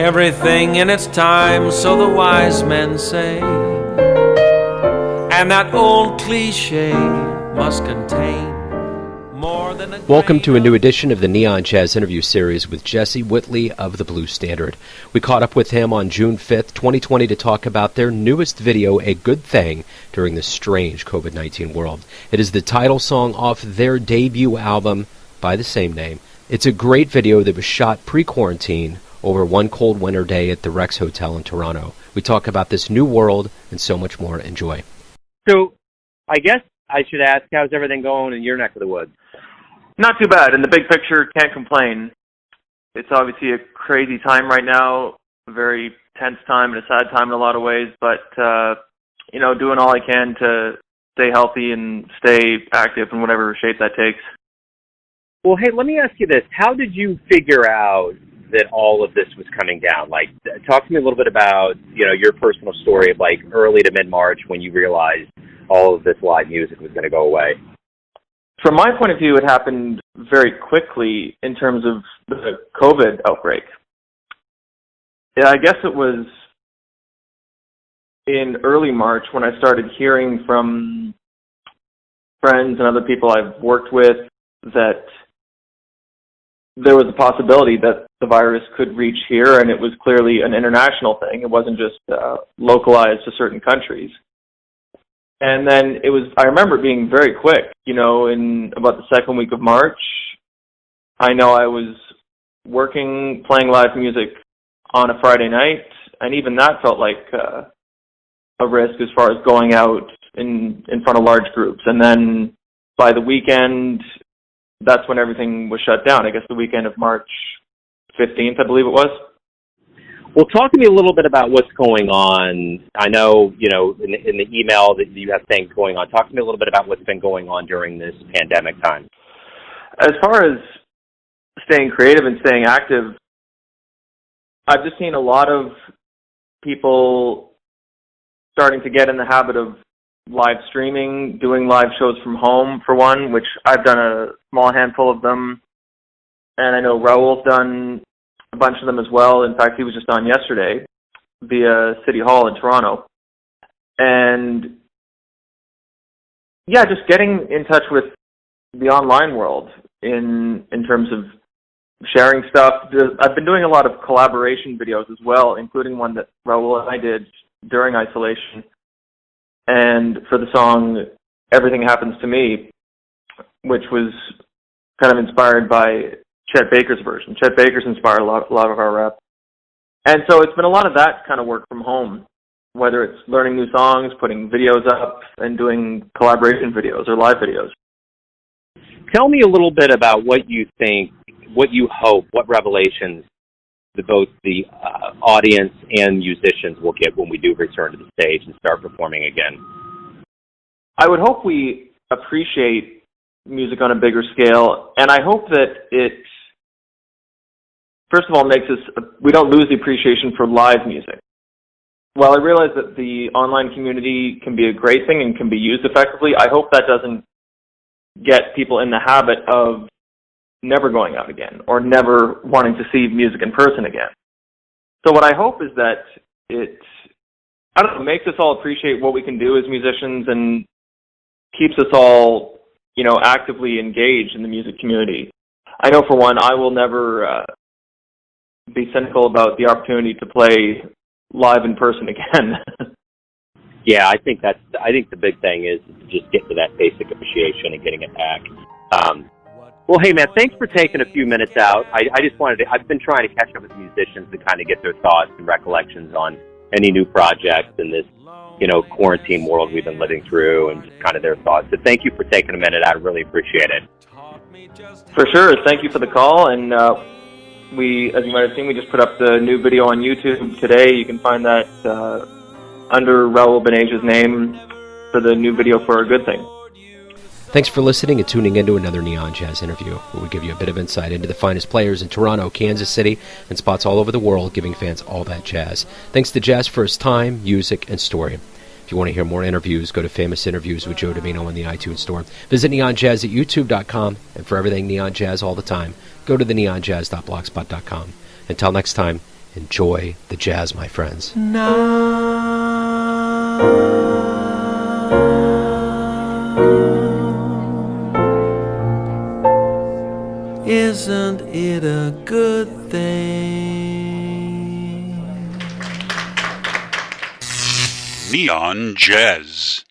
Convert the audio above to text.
everything in its time, so the wise men say. And that old cliche must contain more than a... Welcome to a new edition of the Neon Jazz interview series with Jesse Whiteley of the Blues Standard. We caught up with him on June 5th, 2020 to talk about their newest video, A Good Thing, during this strange COVID-19 world. It is the title song off their debut album by the same name. It's a great video that was shot pre-quarantine over one cold winter day at the Rex Hotel in Toronto. We talk about this new world and so much more. Enjoy. So I guess I should ask, how's everything going in your neck of the woods? Not too bad. In the big picture, can't complain. It's obviously a crazy time right now, a very tense time and a sad time in a lot of ways, but, doing all I can to stay healthy and stay active in whatever shape that takes. Well, hey, let me ask you this. How did you figure out that all of this was coming down? Like, talk to me a little bit about, your personal story of, like, early to mid-March when you realized all of this live music was going to go away. From my point of view, it happened very quickly in terms of the COVID outbreak. Yeah, I guess it was in early March when I started hearing from friends and other people I've worked with that there was a possibility that the virus could reach here, and it was clearly an international thing. It wasn't just localized to certain countries. And then I remember it being very quick, in about the second week of March. I know I was working, playing live music on a Friday night, and even that felt like a risk as far as going out in front of large groups. And then by the weekend, that's when everything was shut down. I guess the weekend of March 15th, I believe it was. Well, talk to me a little bit about what's going on. I know, in the email that you have things going on. Talk to me a little bit about what's been going on during this pandemic time. As far as staying creative and staying active, I've just seen a lot of people starting to get in the habit of live streaming, doing live shows from home, for one, which I've done a small handful of them. And I know Raul's done a bunch of them as well. In fact, he was just on yesterday via City Hall in Toronto. And yeah, just getting in touch with the online world in terms of sharing stuff. I've been doing a lot of collaboration videos as well, including one that Raul and I did during isolation. And for the song Everything Happens to Me, which was kind of inspired by Chet Baker's version. Chet Baker's inspired a lot of our rap. And so it's been a lot of that kind of work from home, whether it's learning new songs, putting videos up, and doing collaboration videos or live videos. Tell me a little bit about what you think, what you hope, what revelations both the audience and musicians will get when we do return to the stage and start performing again. I would hope we appreciate music on a bigger scale, and I hope that it, first of all, we don't lose the appreciation for live music. While I realize that the online community can be a great thing and can be used effectively, I hope that doesn't get people in the habit of never going out again or never wanting to see music in person again. So what I hope is that it, makes us all appreciate what we can do as musicians and keeps us all, actively engaged in the music community. I know for one, I will never be cynical about the opportunity to play live in person again. Yeah, I think the big thing is just getting to that basic appreciation and getting it back. Well, hey, man, thanks for taking a few minutes out. I've been trying to catch up with musicians to kind of get their thoughts and recollections on any new projects in this, quarantine world we've been living through and just kind of their thoughts. So thank you for taking a minute. I really appreciate it. For sure. Thank you for the call. And as you might have seen, we just put up the new video on YouTube today. You can find that under Raul Beneja's name for the new video for A Good Thing. Thanks for listening and tuning into another Neon Jazz interview, where we give you a bit of insight into the finest players in Toronto, Kansas City, and spots all over the world, giving fans all that jazz. Thanks to Jazz for his time, music, and story. If you want to hear more interviews, go to Famous Interviews with Joe Domino in the iTunes Store. Visit neonjazz at youtube.com, and for everything Neon Jazz all the time, go to the neonjazz.blogspot.com. Until next time, Enjoy the jazz, my friends. Isn't it a good thing? Neon Jazz.